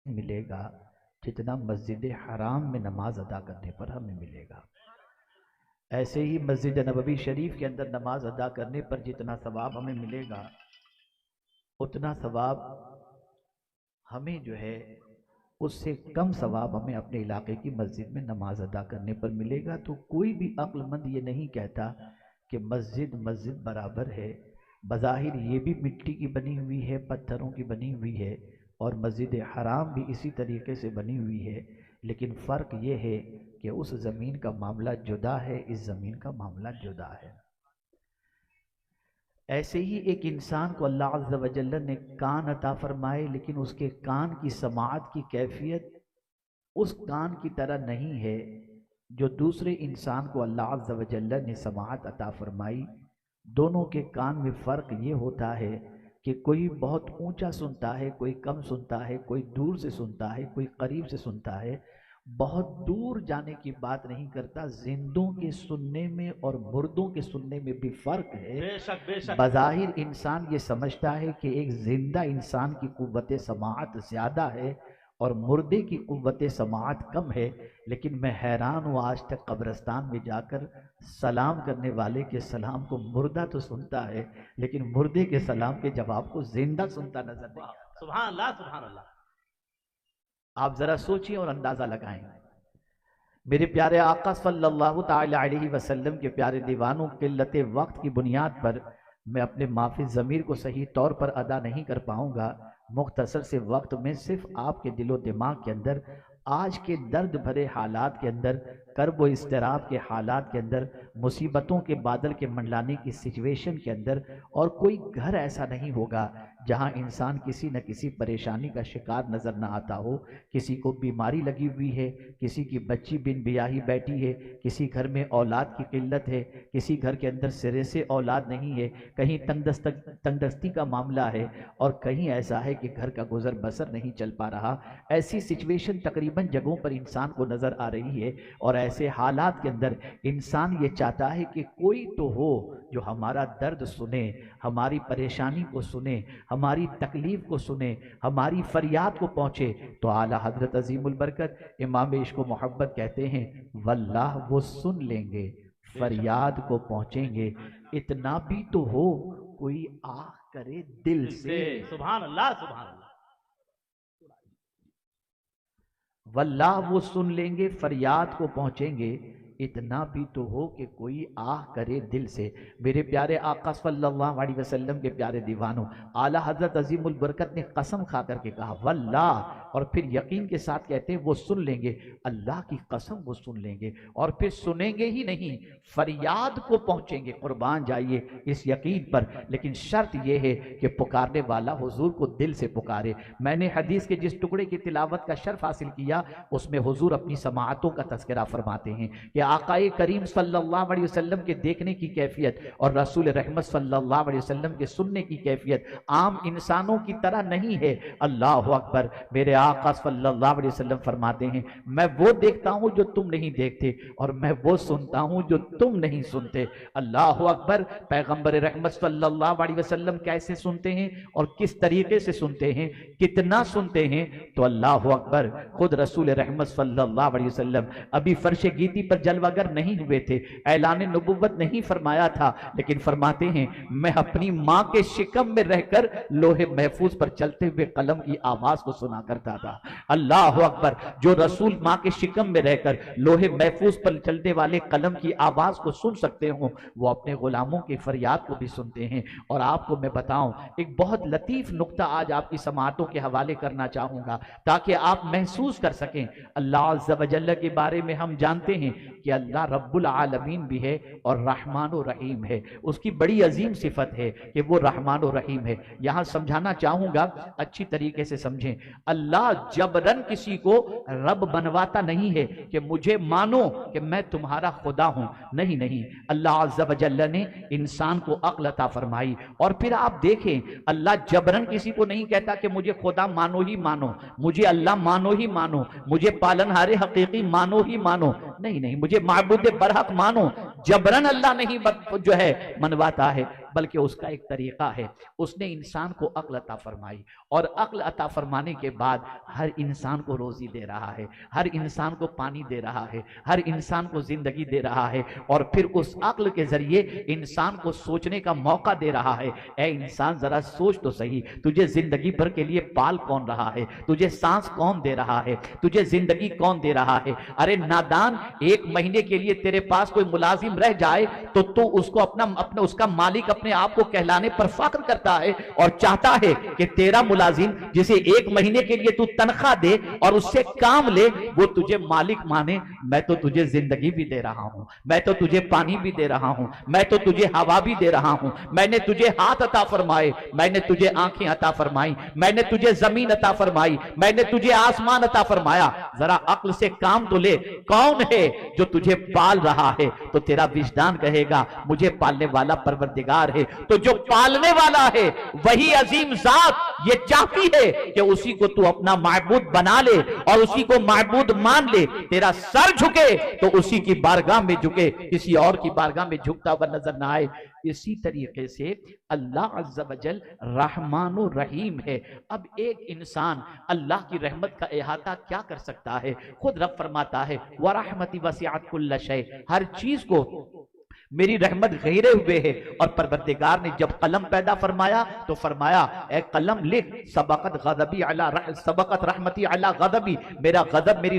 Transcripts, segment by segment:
ملے گا جتنا مسجد حرام میں نماز ادا کرنے پر ہمیں ملے گا۔ ایسے ہی مسجد نبوی شریف کے اندر نماز ادا کرنے پر جتنا ثواب ہمیں ملے گا اتنا ثواب ہمیں جو ہے اس سے کم ثواب ہمیں اپنے علاقے کی مسجد میں نماز ادا کرنے پر ملے گا۔ تو کوئی بھی عقل مند یہ نہیں کہتا کہ مسجد برابر ہے، بظاہر یہ بھی مٹی کی بنی ہوئی ہے، پتھروں کی بنی ہوئی ہے، اور مسجد حرام بھی اسی طریقے سے بنی ہوئی ہے، لیکن فرق یہ ہے کہ اس زمین کا معاملہ جدا ہے، اس زمین کا معاملہ جدا ہے۔ ایسے ہی ایک انسان کو اللہ عز و جل نے کان عطا فرمائے، لیکن اس کے کان کی سماعت کی کیفیت اس کان کی طرح نہیں ہے جو دوسرے انسان کو اللہ عز و جل نے سماعت عطا فرمائی۔ دونوں کے کان میں فرق یہ ہوتا ہے کہ کوئی بہت اونچا سنتا ہے، کوئی کم سنتا ہے، کوئی دور سے سنتا ہے، کوئی قریب سے سنتا ہے۔ بہت دور جانے کی بات نہیں کرتا، زندوں کے سننے میں اور مردوں کے سننے میں بھی فرق ہے۔ بے شک بے شک۔ بظاہر انسان یہ سمجھتا ہے کہ ایک زندہ انسان کی قوت سماعت زیادہ ہے اور مردے کی قوت سماعت کم ہے، لیکن میں حیران ہوں آج تک قبرستان میں جا کر سلام کرنے والے کے سلام کو مردہ تو سنتا ہے، لیکن مردے کے سلام کے جواب کو زندہ سنتا نظر نہیں آتا۔ سبحان اللہ سبحان اللہ۔ آپ ذرا سوچیں اور اندازہ لگائیں۔ میرے پیارے آقا صلی اللہ تعالی علیہ وسلم کے پیارے دیوانوں، قلت وقت کی بنیاد پر میں اپنے معافی ضمیر کو صحیح طور پر ادا نہیں کر پاؤں گا۔ مختصر سے وقت میں صرف آپ کے دل و دماغ کے اندر آج کے درد بھرے حالات کے اندر، کرب و اضطراب کے حالات کے اندر، مصیبتوں کے بادل کے منڈلانے کی سچویشن کے اندر، اور کوئی گھر ایسا نہیں ہوگا جہاں انسان کسی نہ کسی پریشانی کا شکار نظر نہ آتا ہو۔ کسی کو بیماری لگی ہوئی ہے، کسی کی بچی بن بیاہی بیٹھی ہے، کسی گھر میں اولاد کی قلت ہے، کسی گھر کے اندر سرے سے اولاد نہیں ہے، کہیں تنگ دستی کا معاملہ ہے، اور کہیں ایسا ہے کہ گھر کا گزر بسر نہیں چل پا رہا۔ ایسی سچویشن تقریباً جگہوں پر انسان کو نظر آ رہی ہے، اور ایسے حالات کے اندر انسان یہ چاہتا ہے کہ کوئی تو ہو جو ہمارا درد سنے، ہماری پریشانی کو سنے، ہماری تکلیف کو سنے، ہماری فریاد کو پہنچے۔ تو اعلیٰ حضرت عظیم البرکت امام عشق و محبت کہتے ہیں واللہ وہ سن لیں گے، فریاد کو پہنچیں گے، اتنا بھی تو ہو کوئی آہ کرے دل سے۔ سبحان اللہ سبحان اللہ۔ واللہ وہ سن لیں گے، فریاد کو پہنچیں گے، اتنا بھی تو ہو کہ کوئی آہ کرے دل سے۔ میرے پیارے آقا صلی اللہ علیہ وسلم کے پیارے دیوانوں، اعلیٰ حضرت عظیم البرکت نے قسم کھا کر کے کہا واللہ، اور پھر یقین کے ساتھ کہتے ہیں وہ سن لیں گے، اللہ کی قسم وہ سن لیں گے، اور پھر سنیں گے ہی نہیں، فریاد کو پہنچیں گے۔ قربان جائیے اس یقین پر، لیکن شرط یہ ہے کہ پکارنے والا حضور کو دل سے پکارے۔ میں نے حدیث کے جس ٹکڑے کی تلاوت کا شرف حاصل کیا اس میں حضور اپنی سماعتوں کا تذکرہ فرماتے ہیں کہ آقا کریم صلی اللہ علیہ وسلم کے دیکھنے کی کیفیت اور رسول رحمت صلی اللہ علیہ وسلم کے سننے کی کیفیت عام انسانوں کی طرح نہیں ہے۔ اللہ اکبر۔ میرے آقا صلی اللہ علیہ وسلم فرماتے ہیں میں وہ دیکھتا ہوں جو تم نہیں دیکھتے، اور میں وہ سنتا ہوں جو تم نہیں سنتے۔ اللہ اکبر۔ پیغمبر رحمت صلی اللہ علیہ وسلم کیسے سنتے ہیں اور کس طریقے سے سنتے ہیں، کتنا سنتے ہیں، تو اللہ اکبر، خود رسول رحمت صلی اللہ علیہ وسلم ابھی فرش گیتی پر جلوہ گر نہیں ہوئے تھے، اعلان نبوت نہیں فرمایا تھا، لیکن فرماتے ہیں میں اپنی ماں کے شکم میں رہ کر لوح محفوظ پر چلتے ہوئے قلم کی آواز کو سنا کرتا تھا۔ اللہ اکبر۔ جو رسول ماں کے شکم میں رہ کر لوح محفوظ پر چلنے والے قلم کی آواز کو سن سکتے ہوں، وہ اپنے غلاموں کی فریاد کو بھی سنتے ہیں۔ اور آپ کو میں بتاؤں ایک بہت لطیف نقطہ آج آپ کی سماعتوں کے حوالے کرنا چاہوں گا تاکہ آپ محسوس کر سکیں۔ اللہ عز و جل کے بارے میں ہم جانتے ہیں کہ اللہ رب العالمین بھی ہے اور رحمان و رحیم ہے، اس کی بڑی عظیم صفت ہے کہ وہ رحمان و رحیم ہے۔ یہاں سمجھانا چاہوں گا، اچھی طریقے سے سمجھیں۔ اللہ جبرن کسی کو رب بنواتا نہیں ہے کہ مجھے مانو کہ میں تمہارا خدا ہوں، نہیں نہیں۔ اللہ عز و جل نے انسان کو عقل عطا فرمائی، اور پھر آپ دیکھیں اللہ جبرن کسی کو نہیں کہتا کہ مجھے خدا مانو ہی مانو، مجھے اللہ مانو ہی مانو، مجھے پالنہار حقیقی مانو ہی مانو، نہیں نہیں، مجھے معبود برحق مانو۔ جبرن اللہ نہیں جو ہے منواتا ہے، بلکہ اس کا ایک طریقہ ہے. اس نے انسان کو عقل عطا فرمائی اور عقل عطا فرمانے کے بعد ہر انسان کو روزی دے رہا ہے, ہر انسان کو پانی دے رہا ہے, ہر انسان کو زندگی دے رہا ہے, اور پھر اس عقل کے ذریعے انسان کو سوچنے کا موقع دے رہا ہے. اے انسان ذرا سوچ تو صحیح, تجھے زندگی بھر کے لیے پال کون رہا ہے, تجھے سانس کون دے رہا ہے, تجھے زندگی کون دے رہا ہے؟ ارے نادان, 1 مہینے کے لیے تیرے پاس کوئی ملازم رہ جائے تو اس کو اپنا اس کا مالک اپنے آپ کو کہلانے پر فخر کرتا ہے اور چاہتا ہے کہ تیرا ملازم جسے 1 مہینے کے لیے تو تنخواہ دے اور اس سے کام لے, وہ تجھے مالک مانے. میں تو تجھے زندگی بھی دے رہا ہوں, میں تو تجھے پانی بھی دے رہا ہوں, میں تو تجھے ہوا بھی دے رہا ہوں, میں نے تجھے ہاتھ عطا فرمائے, میں نے تجھے آنکھیں عطا فرمائی, میں نے تجھے زمین عطا فرمائی, میں نے تجھے آسمان عطا فرمایا. ذرا عقل سے کام تو لے. کون ہے جو تجھے پال رہا ہے؟ تو تیرا وجدان کہے گا مجھے پالنے والا پروردگار ہے. تو جو پالنے والا ہے وہی عظیم ذات یہ چاہتی ہے کہ اسی کو تو اپنا معبود بنا لے اور اسی کو معبود مان لے. تیرا سر جھکے تو اسی کی بارگاہ میں جھکے, کسی اور کی بارگاہ میں جھکتا ہوا نظر نہ آئے. اسی طریقے سے اللہ عز و جل رحمان و رحیم ہے. اب ایک انسان اللہ کی رحمت کا احاطہ کیا کر سکتا ہے؟ خود رب فرماتا ہے وَرَحْمَتِ وَسِعَتْ كُلَّ شَيْءٍ, ہر چیز کو میری رحمت گھیرے ہوئے ہے. اور پروردگار نے جب قلم پیدا فرمایا تو فرمایا اے قلم لکھ, سبقت رحمتی علی غضبی, میرا غضب میری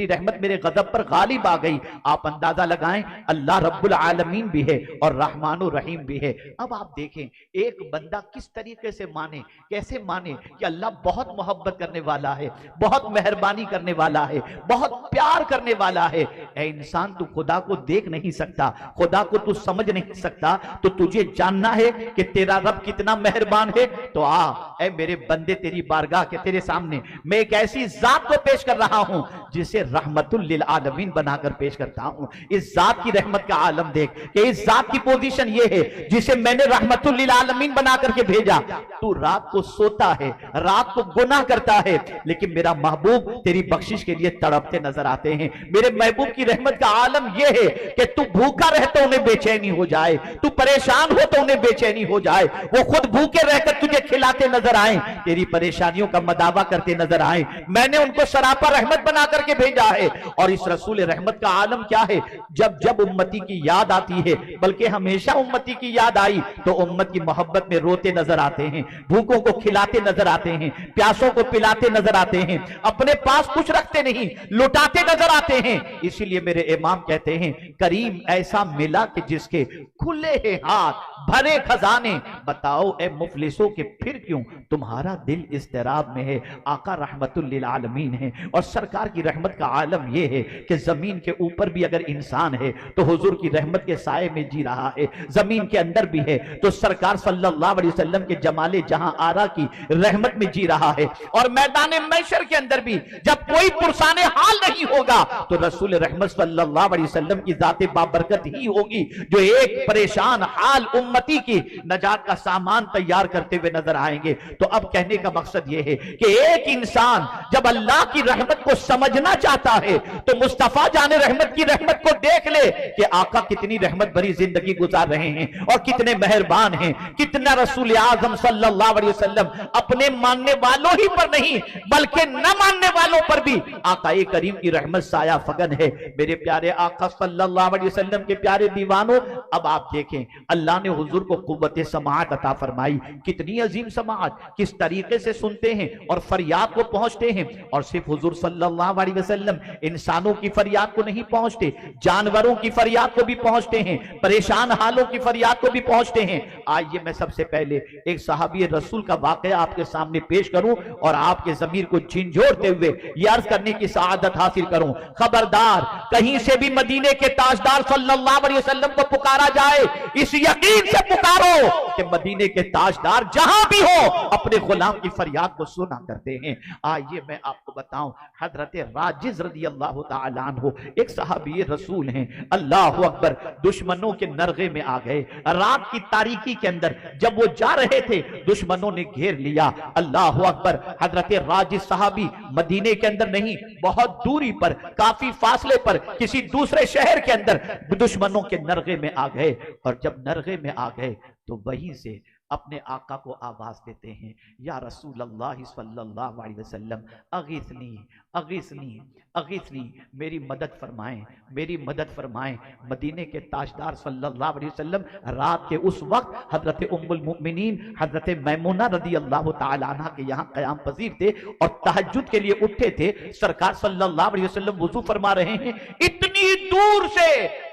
رحمت میرے غضب پر غالب آ گئی. آپ اندازہ لگائیں اللہ رب العالمین بھی ہے اور رحمان و رحیم بھی ہے. اب آپ دیکھیں ایک بندہ کس طریقے سے مانے, کیسے مانے کہ اللہ بہت محبت کرنے والا ہے, بہت مہربانی کرنے والا ہے, بہت پیار کرنے والا ہے. اے انسان تو خدا کو دیکھ نہیں سکتا, خدا کو تو سمجھ نہیں سکتا, تو تجھے جاننا ہے کہ تیرا رب کتنا مہربان ہے. تو اے میرے بندے, تیری بارگاہ کے تیرے سامنے میں ایک ایسی ذات کو پیش کر رہا ہوں جسے رحمت للعالمین بنا کر پیش کرتا ہوں. اس ذات کی رحمت کا عالم دیکھ کہ اس ذات کی پوزیشن یہ ہے جسے میں نے رحمت للعالمین بنا کر کے بھیجا. تو رات کو سوتا ہے, رات کو گناہ کرتا ہے, لیکن میرا محبوب تیری بخشش کے لیے تڑپتے نظر آتے ہیں. میرے محبوب کی رحمت کا عالم یہ ہے کہ تو بھوکا رہتا انہیں بے چینی ہو جائے, تو پریشان ہو تو انہیں بے چینی ہو جائے, وہ خود بھوکے رہ کر تجھے کھلاتے نظر آئیں, تیری پریشانیوں کا مداوا کرتے نظر آئیں. میں نے ان کو سراپا رحمت بنا کر کے بھیجا ہے. اور اس رسول رحمت کا عالم کیا ہے؟ جب امتی کی یاد آتی ہے, بلکہ ہمیشہ امتی کی یاد آئی تو امت کی محبت میں روتے نظر آتے ہیں, بھوکوں کو کھلاتے نظر آتے ہیں, پیاسوں کو پلاتے نظر آتے ہیں, اپنے پاس کچھ رکھتے نہیں لٹاتے نظر آتے ہیں. اسی لیے میرے امام کہتے ہیں کریم ایسا ملا کہ جس کے کھلے ہیں ہاتھ بھرے خزانے, بتاؤ اے مفلسوں کہ پھر کیوں تمہارا دل اضطراب میں ہے. آقا رحمت للعالمین ہے اور سرکار کی رحمت کا عالم یہ ہے کہ زمین کے اوپر بھی اگر انسان ہے تو حضور کی رحمت کے سائے میں جی رہا ہے, زمین کے اندر بھی ہے تو سرکار صلی اللہ علیہ وسلم کے جمال جہاں آرا کی رحمت میں جی رہا ہے. اور میدان محشر کے اندر بھی جب کوئی پرسان حال نہیں ہوگا تو رسول رحمت صلی اللہ علیہ وسلم کی ذات بابرکت ہی ہوگی جو ایک پریشان حال امتی کی نجات کا سامان تیار کرتے ہوئے نظر آئیں گے. تو اب کہنے کا مقصد یہ ہے کہ ایک انسان جب اللہ کی رحمت کو سمجھنا چاہتا ہے تو مصطفیٰ جان رحمت کی رحمت کو دیکھ لے کہ آقا کتنی رحمت بھری زندگی گزار رہے ہیں اور کتنے مہربان ہیں. کتنا رسول اعظم صلی اللہ علیہ وسلم اپنے ماننے والوں ہی پر نہیں بلکہ نہ ماننے والوں پر بھی آقا کریم کی رحمت سایہ فگن ہے. میرے پیارے آقا صلی اللہ علیہ وسلم کے پیارے دیوانوں, اب آپ دیکھیں اللہ نے حضور کو قوت سماعت عطا فرمائی. کتنی عظیم سماعت, کس طریقے سے سنتے ہیں اور فریاد کو پہنچتے ہیں. اور صرف حضور صلی اللہ علیہ وسلم انسانوں کی فریاد کو نہیں پہنچتے, جانوروں کی فریاد کو بھی پہنچتے ہیں, پریشان حالوں کی فریاد کو بھی پہنچتے ہیں. آئیے میں سب سے پہلے ایک صحابی رسول کا واقعہ آپ کے سامنے پیش کروں اور آپ کے ضمیر کو جھنجھوڑتے ہوئے یہ عرض کرنے کی سعادت حاصل کروں, خبردار کہیں سے بھی مدینے کے تاجدار صلی اللہ علیہ وسلم کو پکارا جائے, اس یقین سے پکارو کہ مدینے کے تاجدار جہاں بھی ہو اپنے غلام کی فریاد کو سنا کرتے ہیں. آئیے میں آپ کو بتاؤں, حضرت راجز رضی اللہ تعالیٰ عنہ ایک صحابی رسول ہیں. اللہ اکبر, دشمنوں کے نرغے میں آ گئے. رات کی تاریکی کے اندر جب وہ جا رہے تھے دشمنوں نے گھیر لیا. اللہ اکبر, حضرت راجز صحابی مدینے کے اندر نہیں, بہت دوری پر, کافی فاصلے پر کسی دوسرے شہر کے اندر دشمنوں کے کے نرغے میں آ گئے، اور جب نرغے میں آ گئے تو وہیں سے اپنے آقا کو آواز دیتے ہیں، یا رسول اللہ صلی اللہ علیہ وسلم اغیثنی اغیثنی اغیثنی، میری مدد فرمائیں، میری مدد فرمائیں۔ مدینے کے تاجدار صلی اللہ علیہ وسلم رات کے اس وقت حضرت ام المؤمنین حضرت میمونہ رضی اللہ تعالی عنہ کے یہاں قیام پذیر تھے اور تہجد کے لیے اٹھے تھے۔ سرکار صلی اللہ علیہ وسلم وضو فرما رہے ہیں، اتنی دور سے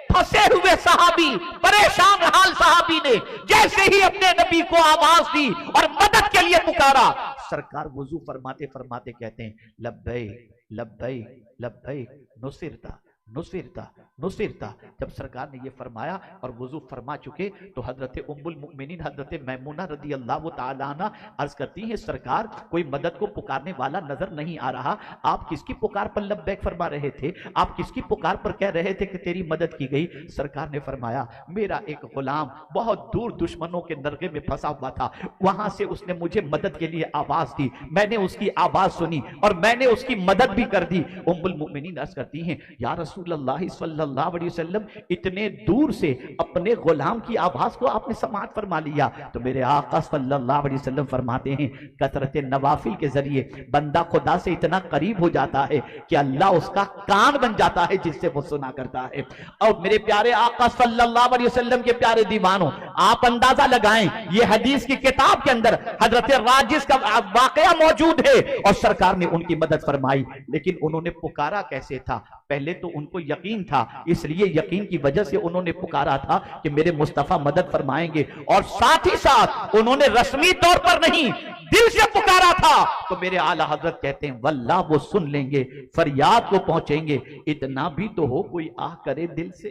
پھنسے ہوئے صحابی، پریشان حال صحابی نے جیسے ہی اپنے نبی کو آواز دی اور مدد کے لیے پکارا، سرکار وضو فرماتے فرماتے کہتے ہیں لبیک لبیک لبیک نصرتا نصرتا نصرتا۔ جب سرکار نے یہ فرمایا اور وضو فرما چکے تو حضرت ام المؤمنین حضرت میمونہ رضی اللہ تعالی عنہ عرض کرتی ہیں، سرکار کوئی مدد کو پکارنے والا نظر نہیں آ رہا، آپ کس کی پکار پر لبیک فرما رہے تھے؟ آپ کس کی پکار پر کہہ رہے تھے کہ تیری مدد کی گئی؟ سرکار نے فرمایا، میرا ایک غلام بہت دور دشمنوں کے نرغے میں پھنسا ہوا تھا، وہاں سے اس نے مجھے مدد کے لیے آواز دی، میں نے اس کی آواز سنی اور میں نے اس کی مدد بھی کر دی۔ ام المؤمنین عرض کرتی ہیں، یا رسول اللہ صلی اللہ علیہ وسلم اتنے دور سے اپنے غلام کی آواز کو آپ نے سماعت فرما لیا؟ تو میرے آقا صلی اللہ علیہ وسلم فرماتے ہیں، کثرت نوافل کے ذریعے بندہ خدا سے اتنا قریب ہو جاتا ہے کہ اللہ اس کا کان بن جاتا ہے جس سے وہ سنا کرتا ہے۔ اور میرے پیارے آقا صلی اللہ علیہ وسلم کے پیارے دیوانوں، آپ اندازہ لگائیں، یہ حدیث کی کتاب کے اندر حضرت راجس کا واقعہ موجود ہے اور سرکار نے ان کی مدد فرمائی، لیکن انہوں نے پکارا کیسے تھا؟ پہلے تو ان کو یقین تھا، اس لیے یقین کی وجہ سے انہوں نے پکارا تھا کہ میرے مصطفیٰ مدد فرمائیں گے، اور ساتھ ہی ساتھ انہوں نے رسمی طور پر نہیں دل سے پکارا تھا۔ تو میرے اعلیٰ حضرت کہتے ہیں واللہ وہ سن لیں گے، فریاد کو پہنچیں گے، اتنا بھی تو ہو کوئی آہ کرے دل سے،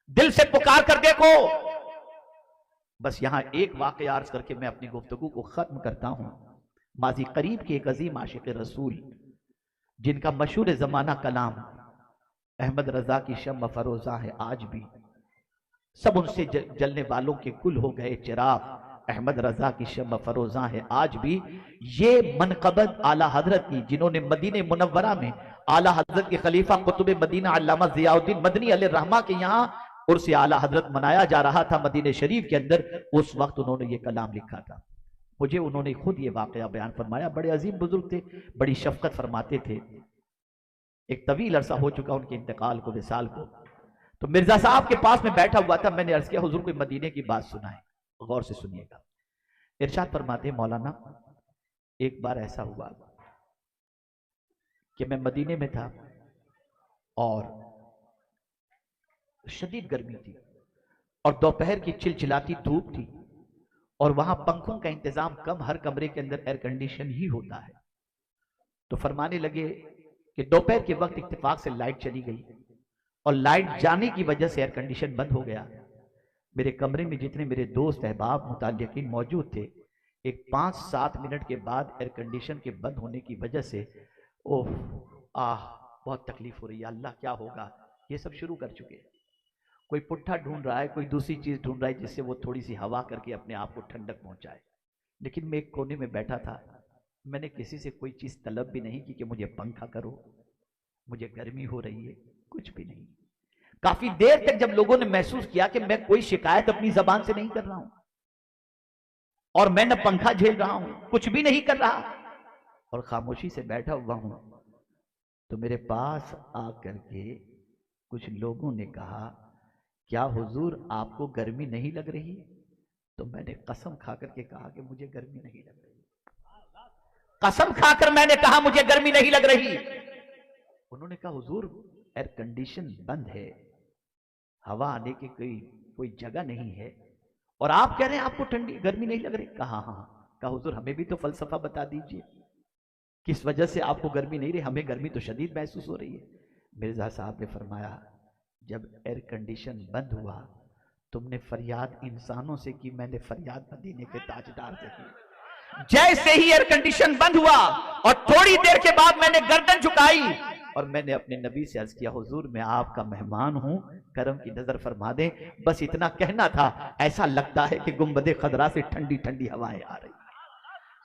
دل سے پکار کر دیکھو۔ بس یہاں ایک واقعہ عرض کر کے میں اپنی گفتگو کو ختم کرتا ہوں۔ ماضی قریب کے ایک عظیم عاشق رسول جن کا مشہور زمانہ کلام احمد رضا کی شمع فروزاں ہے، آج بھی سب ان سے جلنے والوں کے کل ہو گئے چراغ، احمد رضا کی شمع فروزاں ہے آج بھی۔ یہ منقبت اعلیٰ حضرت کی، جنہوں نے مدینہ منورہ میں اعلیٰ حضرت کے خلیفہ قطب مدینہ علامہ ضیاء الدین مدنی علیہ الرحمہ کے یہاں عرس اعلیٰ حضرت منایا جا رہا تھا مدینہ شریف کے اندر، اس وقت انہوں نے یہ کلام لکھا تھا۔ مجھے انہوں نے خود یہ واقعہ بیان فرمایا، بڑے عظیم بزرگ تھے، بڑی شفقت فرماتے تھے۔ ایک طویل عرصہ ہو چکا ان کے انتقال کو، وصال کو، تو مرزا صاحب کے پاس میں بیٹھا ہوا تھا، میں نے عرض کیا حضور کوئی مدینے کی بات سنائے، غور سے سنیے گا۔ ارشاد فرماتے ہیں مولانا ایک بار ایسا ہوا کہ میں مدینے میں تھا اور شدید گرمی تھی اور دوپہر کی چلچلاتی دھوپ تھی اور وہاں پنکھوں کا انتظام کم، ہر کمرے کے اندر ایئر کنڈیشن ہی ہوتا ہے۔ تو فرمانے لگے کہ دوپہر کے وقت اتفاق سے لائٹ چلی گئی اور لائٹ جانے کی وجہ سے ایئر کنڈیشن بند ہو گیا۔ میرے کمرے میں جتنے میرے دوست احباب متعلقین موجود تھے، ایک 5-7 منٹ کے بعد ایئر کنڈیشن کے بند ہونے کی وجہ سے بہت تکلیف ہو رہی ہے، اللہ کیا ہوگا، یہ سب شروع کر چکے ہیں۔ کوئی پٹھا ڈھونڈ رہا ہے، کوئی دوسری چیز ڈھونڈ رہا ہے جس سے وہ تھوڑی سی ہوا کر کے اپنے آپ کو ٹھنڈک پہنچائے، لیکن میں ایک کونے میں بیٹھا تھا، میں نے کسی سے کوئی چیز طلب بھی نہیں کی کہ مجھے پنکھا کرو، مجھے گرمی ہو رہی ہے، کچھ بھی نہیں۔ کافی دیر تک جب لوگوں نے محسوس کیا کہ میں کوئی شکایت اپنی زبان سے نہیں کر رہا ہوں اور میں نہ پنکھا جھیل رہا ہوں، کچھ بھی نہیں کر رہا اور خاموشی سے بیٹھا ہوا ہوں، تو میرے پاس آ کر کے کچھ لوگوں نے کہا کیا حضور آپ کو گرمی نہیں لگ رہی؟ تو میں نے قسم کھا کر کے کہا کہ مجھے گرمی نہیں لگ رہی، قسم کھا کر میں نے کہا مجھے گرمی نہیں لگ رہی۔ انہوں نے کہا حضور ایئر کنڈیشن بند ہے، ہوا آنے کی کوئی جگہ نہیں ہے اور آپ کہہ رہے ہیں آپ کو گرمی نہیں لگ رہی؟ کہا ہاں۔ کہا حضور ہمیں بھی تو فلسفہ بتا دیجئے، کس وجہ سے آپ کو گرمی نہیں رہی؟ ہمیں گرمی تو شدید محسوس ہو رہی ہے۔ مرزا صاحب نے فرمایا جب ایئر کنڈیشن بند ہوا تم نے فریاد انسانوں سے کی، میں نے فریاد مدینے کے تاجدار سے کی۔ جیسے ہی ایئر کنڈیشن بند ہوا اور تھوڑی دیر کے بعد میں نے گردن جھکائی اور میں نے اپنے نبی سے عرض کیا حضور میں آپ کا مہمان ہوں، کرم کی نظر فرما دیں، بس اتنا کہنا تھا، ایسا لگتا ہے کہ گنبد خضرا سے ٹھنڈی ٹھنڈی ہوائیں آ رہی۔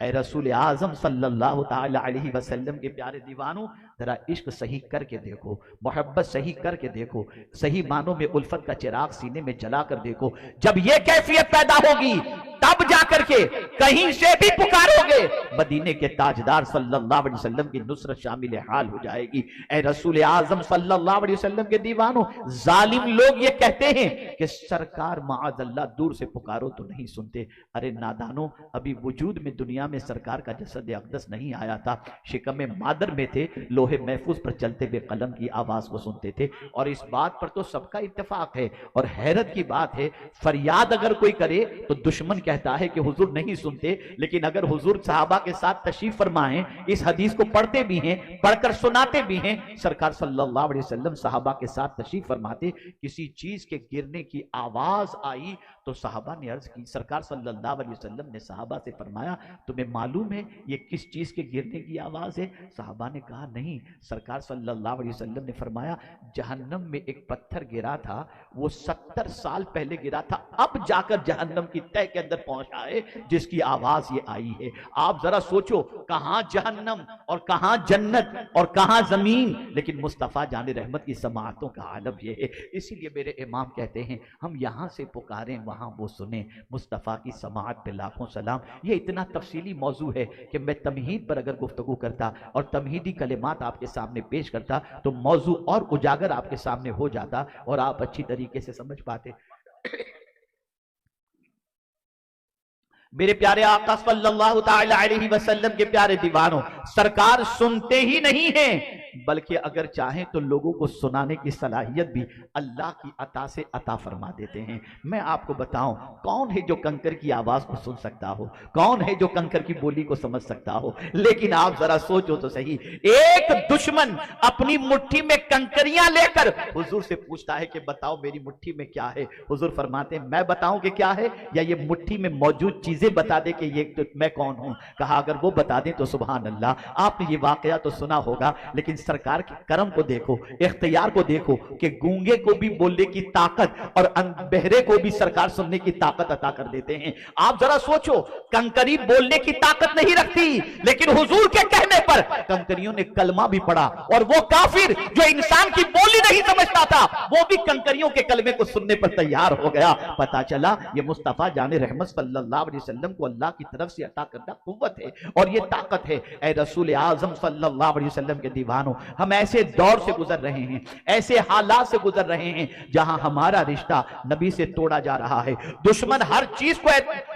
اے رسول اعظم صلی اللہ تعالی علیہ وسلم کے پیارے دیوانوں، ذرا عشق صحیح کر کے دیکھو، محبت صحیح کر کے دیکھو، صحیح معنوں میں الفت کا چراغ سینے میں جلا کر دیکھو۔ جب یہ کیفیت پیدا ہوگی تب جا کر کے کہیں سے بھی پکارو گے مدینے کے تاجدار صلی اللہ علیہ وسلم کی نصرت شامل حال ہو جائے گی۔ اے رسول اعظم صلی اللہ علیہ وسلم کے دیوانوں، ظالم لوگ یہ کہتے ہیں کہ سرکار معاذ اللہ دور سے پکارو تو نہیں سنتے۔ ارے نادانوں، ابھی وجود میں دنیا میں سرکار کا جسد اقدس نہیں آیا تھا، شکم مادر میں تھے، لوہے محفوظ پر چلتے ہوئے قلم کی آواز کو سنتے تھے، اور اس بات پر تو سب کا اتفاق ہے۔ اور حیرت کی بات ہے، فریاد اگر کوئی کرے تو دشمن کہتا ہے کہ حضور نہیں سنتے، لیکن اگر حضور صحابہ کے ساتھ تشریف فرمائیں، اس حدیث کو پڑھتے بھی ہیں، پڑھ کر سناتے بھی ہیں، سرکار صلی اللہ علیہ وسلم صحابہ کے ساتھ تشریف فرماتے، کسی چیز کے گرنے کی آواز آئی تو صحابہ نے عرض کی، سرکار صلی اللہ علیہ وسلم نے صحابہ سے فرمایا تمہیں معلوم ہے یہ کس چیز کے گرنے کی آواز ہے؟ صحابہ نے کہا نہیں۔ سرکار صلی اللہ علیہ وسلم نے فرمایا جہنم میں ایک پتھر گرا تھا، وہ 70 سال پہلے گرا تھا، اب جا کر جہنم کی تہہ کے اندر پہنچا ہے جس کی آواز یہ آئی ہے۔ آپ ذرا سوچو، کہاں جہنم اور کہاں جنت اور کہاں زمین، لیکن مصطفیٰ جان رحمت کی سماعتوں کا عالم یہ ہے۔ اسی لیے میرے امام کہتے ہیں ہم یہاں سے پکاریں وہاں وہ سنیں، مصطفیٰ کی سماعت پہ لاکھوں سلام۔ یہ اتنا تفصیلی موضوع ہے کہ میں تمہید پر اگر گفتگو کرتا اور تمہیدی کلمات آپ کے سامنے پیش کرتا تو موضوع اور اجاگر آپ کے سامنے ہو جاتا اور آپ اچھی طریقے سے سمجھ پاتے۔ میرے پیارے آقا صلی اللہ تعالی علیہ وسلم کے پیارے دیوانوں، سرکار سنتے ہی نہیں ہیں بلکہ اگر چاہیں تو لوگوں کو سنانے کی صلاحیت بھی اللہ کی عطا سے عطا فرما دیتے ہیں۔ میں آپ کو بتاؤں کون ہے جو کنکر کی آواز کو سن سکتا ہو، کون ہے جو کنکر کی بولی کو سمجھ سکتا ہو، لیکن آپ ذرا سوچو تو صحیح، ایک دشمن اپنی مٹھی میں کنکریاں لے کر حضور سے پوچھتا ہے کہ بتاؤ میری مٹھی میں کیا ہے؟ حضور فرماتے ہیں میں بتاؤں کہ کیا ہے یا یہ مٹھی میں موجود چیزیں بتا دے کہ یہ میں کون ہوں؟ کہا اگر وہ بتا دیں تو سبحان اللہ۔ آپ نے یہ واقعہ تو سنا ہوگا، لیکن سرکار کے کرم کو دیکھو، اختیار کو دیکھو کہ گونگے کو بھی بولنے کی طاقت اور بہرے کو بھی سرکار سننے کی طاقت عطا کر دیتے ہیں۔ آپ ذرا سوچو، کنکری بولنے کی طاقت نہیں رکھتی، لیکن حضور کے کہنے پر کنکریوں نے کلمہ بھی پڑھا، اور وہ کافر جو انسان کی بولی نہیں سمجھتا تھا وہ بھی کنکریوں کے کلمے کو سننے پر تیار ہو گیا۔ پتا چلا یہ مصطفیٰ جان رحمت صلی اللہ علیہ وسلم کو اللہ کی طرف سے عطا کرنا قوت ہے اور یہ طاقت ہے۔ اے رسول اعظم صلی اللہ علیہ وسلم کے دیوانوں، ہم ایسے دور سے گزر رہے ہیں، ایسے حالات سے گزر رہے ہیں جہاں ہمارا رشتہ نبی سے توڑا جا رہا ہے۔ دشمن ہر چیز کو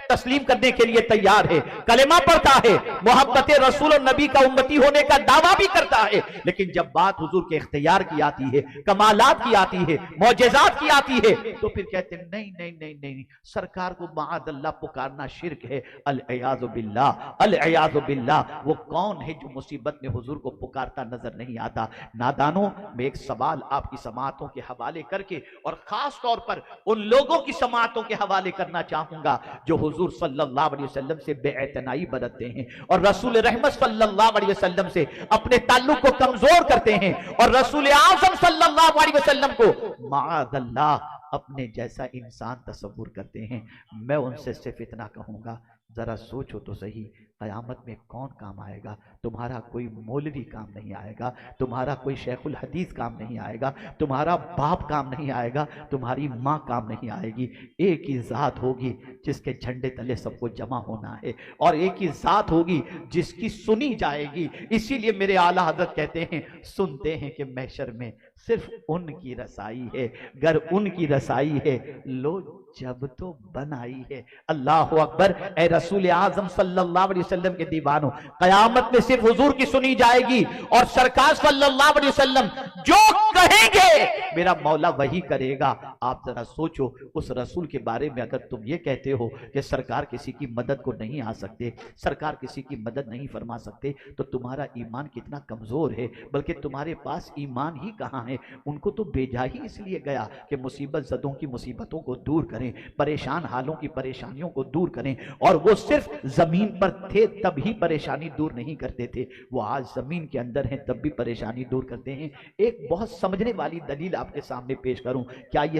تسلیم کرنے کے لیے تیار ہے، کلمہ پڑھتا ہے، محبت رسول اور نبی کا امتی ہونے کا دعویٰ بھی کرتا ہے، لیکن جب بات حضور کے اختیار کی آتی ہے، کمالات کی آتی ہے، معجزات کی آتی ہے، تو پھر کہتے ہیں نہیں نہیں نہیں نہیں، سرکار کو معاذ اللہ پکارنا شرک ہے۔ العیاذ باللہ، العیاذ باللہ۔ وہ کون ہے جو مصیبت میں حضور کو پکارتا نظر نہیں آتا؟ نادانوں، میں ایک سوال آپ کی سماعتوں کے حوالے کر کے اور خاص طور پر ان لوگوں کی سماعتوں کے حوالے کرنا چاہوں گا جو حضور صلی اللہ علیہ وسلم سے بے اعتنائی برتتے ہیں اور رسول رحمت صلی اللہ علیہ وسلم سے اپنے تعلق کو کمزور کرتے ہیں اور رسول اعظم صلی اللہ علیہ وسلم کو معاذ اللہ اپنے جیسا انسان تصور کرتے ہیں۔ میں ان سے صرف اتنا کہوں گا، ذرا سوچو تو صحیح، قیامت میں کون کام آئے گا؟ تمہارا کوئی مولوی کام نہیں آئے گا، تمہارا کوئی شیخ الحدیث کام نہیں آئے گا، تمہارا باپ کام نہیں آئے گا، تمہاری ماں کام نہیں آئے گی۔ ایک ہی ذات ہوگی جس کے جھنڈے تلے سب کو جمع ہونا ہے، اور ایک ہی ذات ہوگی جس کی سنی جائے گی۔ اسی لیے میرے اعلیٰ حضرت کہتے ہیں، سنتے ہیں کہ محشر میں صرف ان کی رسائی ہے، گر ان کی رسائی ہے لو جب تو بنائی ہے۔ اللہ اکبر۔ اے رسول اعظم صلی اللہ علیہ وسلم کے دیوانوں، قیامت میں صرف حضور کی سنی جائے گی اور سرکار صلی اللہ علیہ وسلم جو کہیں گے میرا مولا وہی کرے گا۔ آپ ذرا سوچو، اس رسول کے بارے میں اگر تم یہ کہتے ہو کہ سرکار کسی کی مدد کو نہیں آ سکتے، سرکار کسی کی مدد نہیں فرما سکتے، تو تمہارا ایمان کتنا کمزور ہے، بلکہ تمہارے پاس ایمان ہی کہاں ہے۔ ان کو تو بھیجا ہی اس لیے گیا کہ مصیبت زدوں کی مصیبتوں کو دور کریں، پریشان حالوں کی پریشانیوں کو دور کریں، اور وہ صرف زمین پر تھے تب ہی پریشانی دور نہیں کرتے تھے، وہ آج زمین کے اندر ہیں تب بھی پریشانی دور کرتے ہیں۔ ایک بہت سمجھنے والی دلیل آپ کے سامنے پیش کروں، کیا یہ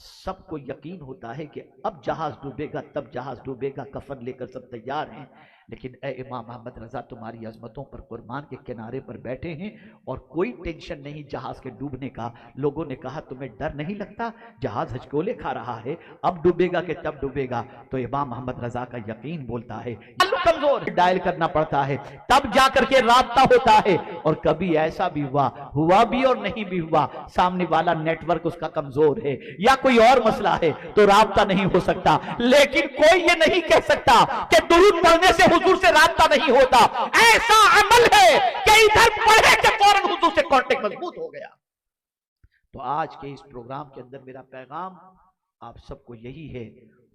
سب کو یقین ہوتا ہے کہ اب جہاز ڈوبے گا، تب جہاز ڈوبے گا، کفن لے کر سب تیار ہیں، لیکن اے امام احمد رضا تمہاری عظمتوں پر قربان کے کنارے پر بیٹھے ہیں اور کوئی ٹینشن نہیں جہاز کے ڈوبنے کا۔ لوگوں نے کہا تمہیں ڈر نہیں لگتا؟ جہاز ہچکولے کھا رہا ہے، اب ڈوبے گا کہ تب ڈوبے گا؟ تو امام احمد رضا کا یقین بولتا ہے کمزور ڈائل کرنا پڑتا ہے، تب جا کر کے رابطہ ہوتا ہے، اور کبھی ایسا بھی ہوا بھی اور نہیں بھی ہوا، سامنے والا نیٹ ورک اس کا کمزور ہے یا کوئی اور مسئلہ ہے تو رابطہ نہیں ہو سکتا، لیکن کوئی یہ نہیں کہہ سکتا کہ درود پڑھنے سے حضور سے رابطہ نہیں ہوتا۔ ایسا عمل ہے کہ ادھر پڑھے کہ فوراً حضور سے کانٹیکٹ مضبوط ہو گیا۔ تو آج کے اس پروگرام کے اندر میرا پیغام آپ سب کو یہی ہے،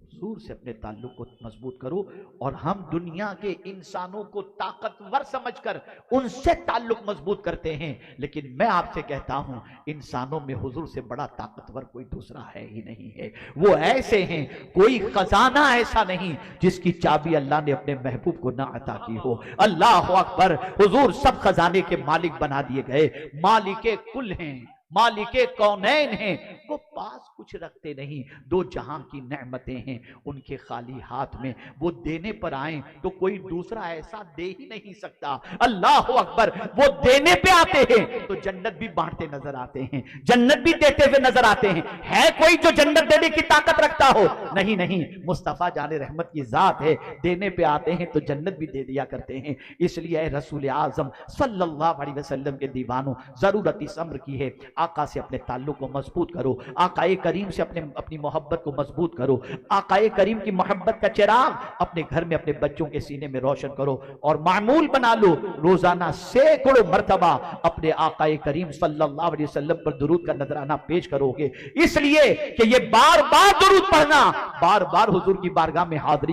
حضور سے اپنے تعلق کو مضبوط کرو، اور ہم دنیا کے انسانوں کو طاقتور سمجھ کر ان سے تعلق مضبوط کرتے ہیں، لیکن میں آپ سے کہتا ہوں انسانوں میں حضور سے بڑا طاقتور کوئی دوسرا ہے ہی نہیں ہے۔ وہ ایسے ہیں، کوئی خزانہ ایسا نہیں جس کی چابی اللہ نے اپنے محبوب کو نہ عطا کی ہو۔ اللہ اکبر، حضور سب خزانے کے مالک بنا دیے گئے، مالک کل ہیں، مالک کونین ہیں، وہ پاس کچھ رکھتے نہیں، دو جہاں کی نعمتیں ہیں ان کے خالی ہاتھ میں، وہ دینے پر آئیں تو کوئی دوسرا ایسا دے ہی نہیں سکتا۔ اللہ اکبر، وہ دینے پہ آتے ہیں تو جنت بھی بانٹتے نظر آتے ہیں، جنت بھی دیتے ہوئے نظر آتے ہیں۔ ہے کوئی جو جنت دینے کی طاقت رکھتا ہو؟ نہیں نہیں، مصطفیٰ جان رحمت کی ذات ہے، دینے پہ آتے ہیں تو جنت بھی دے دیا کرتے ہیں۔ اس لیے اے رسول اعظم صلی اللہ علیہ وسلم کے دیوانوں، ضرورت اس امر کی ہے، آقا سے اپنے تعلق کو مضبوط کرو، آقا کریم سے اپنی محبت کو مضبوط کرو، آقا کریم کی محبت کا چراغ اپنے گھر میں اپنے بچوں کے سینے میں روشن کرو، اور معمول بنا لو روزانہ سینکڑوں مرتبہ اپنے آقا کریم صلی اللہ علیہ وسلم پر درود کا نذرانہ پیش کرو گے، اس لیے کہ یہ بار بار درود پڑھنا بار بار حضور کی بارگاہ میں حاضری